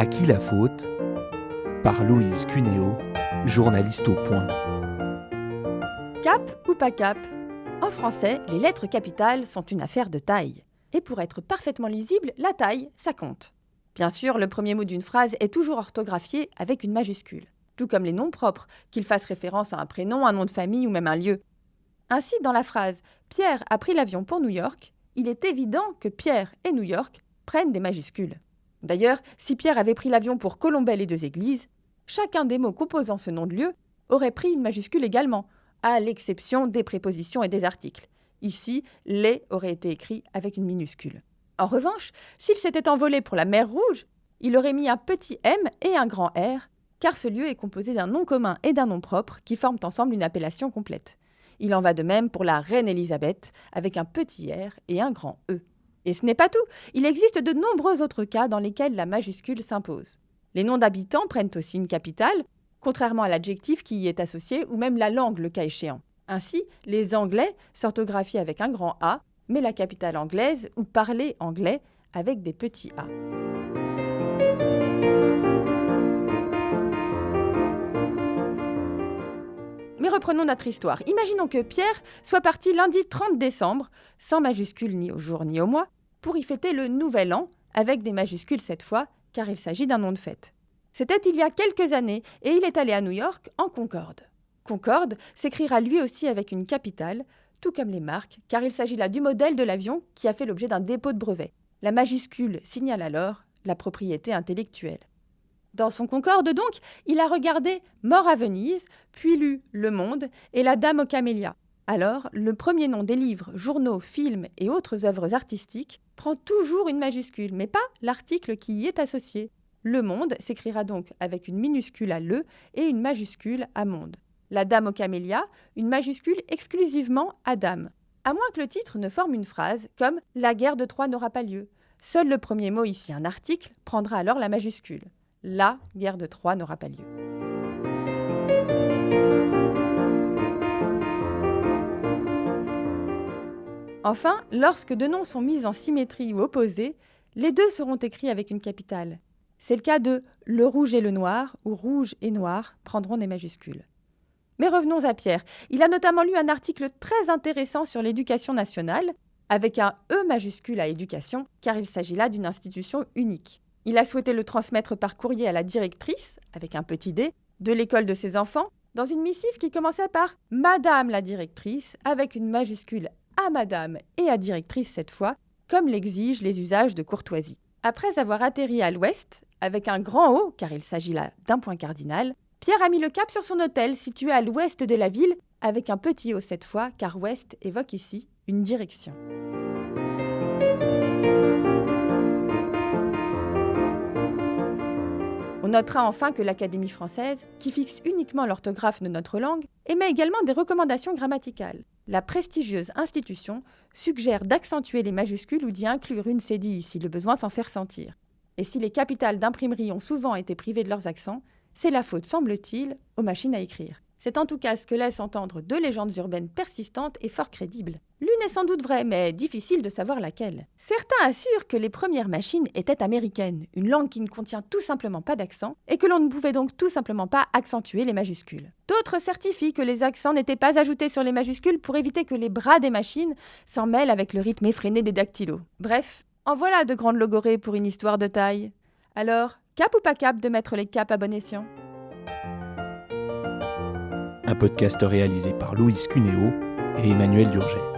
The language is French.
À qui la faute ? Par Louise Cuneo, journaliste au Point. Cap ou pas cap ? En français, les lettres capitales sont une affaire de taille. Et pour être parfaitement lisible, la taille, ça compte. Bien sûr, le premier mot d'une phrase est toujours orthographié avec une majuscule. Tout comme les noms propres, qu'ils fassent référence à un prénom, un nom de famille ou même un lieu. Ainsi, dans la phrase « Pierre a pris l'avion pour New York », il est évident que Pierre et New York prennent des majuscules. D'ailleurs, si Pierre avait pris l'avion pour Colombey-les-Deux-Églises, chacun des mots composant ce nom de lieu aurait pris une majuscule également, à l'exception des prépositions et des articles. Ici, « les » aurait été écrit avec une minuscule. En revanche, s'il s'était envolé pour la mer Rouge, il aurait mis un petit « m » et un grand « r », car ce lieu est composé d'un nom commun et d'un nom propre qui forment ensemble une appellation complète. Il en va de même pour la reine Élisabeth, avec un petit « r » et un grand « e ». Et ce n'est pas tout, il existe de nombreux autres cas dans lesquels la majuscule s'impose. Les noms d'habitants prennent aussi une capitale, contrairement à l'adjectif qui y est associé, ou même la langue le cas échéant. Ainsi, les Anglais s'orthographient avec un grand A, mais la capitale anglaise ou parler anglais avec des petits A. Mais reprenons notre histoire. Imaginons que Pierre soit parti lundi 30 décembre, sans majuscule ni au jour ni au mois, pour y fêter le Nouvel An, avec des majuscules cette fois, car il s'agit d'un nom de fête. C'était il y a quelques années, et il est allé à New York en Concorde. Concorde s'écrira lui aussi avec une capitale, tout comme les marques, car il s'agit là du modèle de l'avion qui a fait l'objet d'un dépôt de brevet. La majuscule signale alors la propriété intellectuelle. Dans son Concorde donc, il a regardé Mort à Venise, puis lu Le Monde et La Dame aux Camélias. Alors, le premier nom des livres, journaux, films et autres œuvres artistiques prend toujours une majuscule, mais pas l'article qui y est associé. Le Monde s'écrira donc avec une minuscule à le et une majuscule à monde. La Dame aux Camélias, une majuscule exclusivement à dame. À moins que le titre ne forme une phrase comme « La guerre de Troie n'aura pas lieu ». Seul le premier mot, ici un article, prendra alors la majuscule. La guerre de Troie n'aura pas lieu. Enfin, lorsque deux noms sont mis en symétrie ou opposés, les deux seront écrits avec une capitale. C'est le cas de « le rouge et le noir » ou « rouge et noir » prendront des majuscules. Mais revenons à Pierre. Il a notamment lu un article très intéressant sur l'éducation nationale, avec un « E » majuscule à éducation, car il s'agit là d'une institution unique. Il a souhaité le transmettre par courrier à la directrice, avec un petit d, de l'école de ses enfants, dans une missive qui commençait par « Madame la directrice » avec une majuscule à Madame et à directrice cette fois, comme l'exigent les usages de courtoisie. Après avoir atterri à l'ouest, avec un grand O, car il s'agit là d'un point cardinal, Pierre a mis le cap sur son hôtel situé à l'ouest de la ville, avec un petit O cette fois, car ouest évoque ici une direction. On notera enfin que l'Académie française, qui fixe uniquement l'orthographe de notre langue, émet également des recommandations grammaticales. La prestigieuse institution suggère d'accentuer les majuscules ou d'y inclure une cédille si le besoin s'en fait ressentir. Et si les capitales d'imprimerie ont souvent été privées de leurs accents, c'est la faute, semble-t-il, aux machines à écrire. C'est en tout cas ce que laissent entendre deux légendes urbaines persistantes et fort crédibles. L'une est sans doute vraie, mais difficile de savoir laquelle. Certains assurent que les premières machines étaient américaines, une langue qui ne contient tout simplement pas d'accent, et que l'on ne pouvait donc tout simplement pas accentuer les majuscules. D'autres certifient que les accents n'étaient pas ajoutés sur les majuscules pour éviter que les bras des machines s'en mêlent avec le rythme effréné des dactylos. Bref, en voilà de grandes logorées pour une histoire de taille. Alors, cap ou pas cap de mettre les capes à bon escient ? Un podcast réalisé par Louise Cuneo et Emmanuel Durget.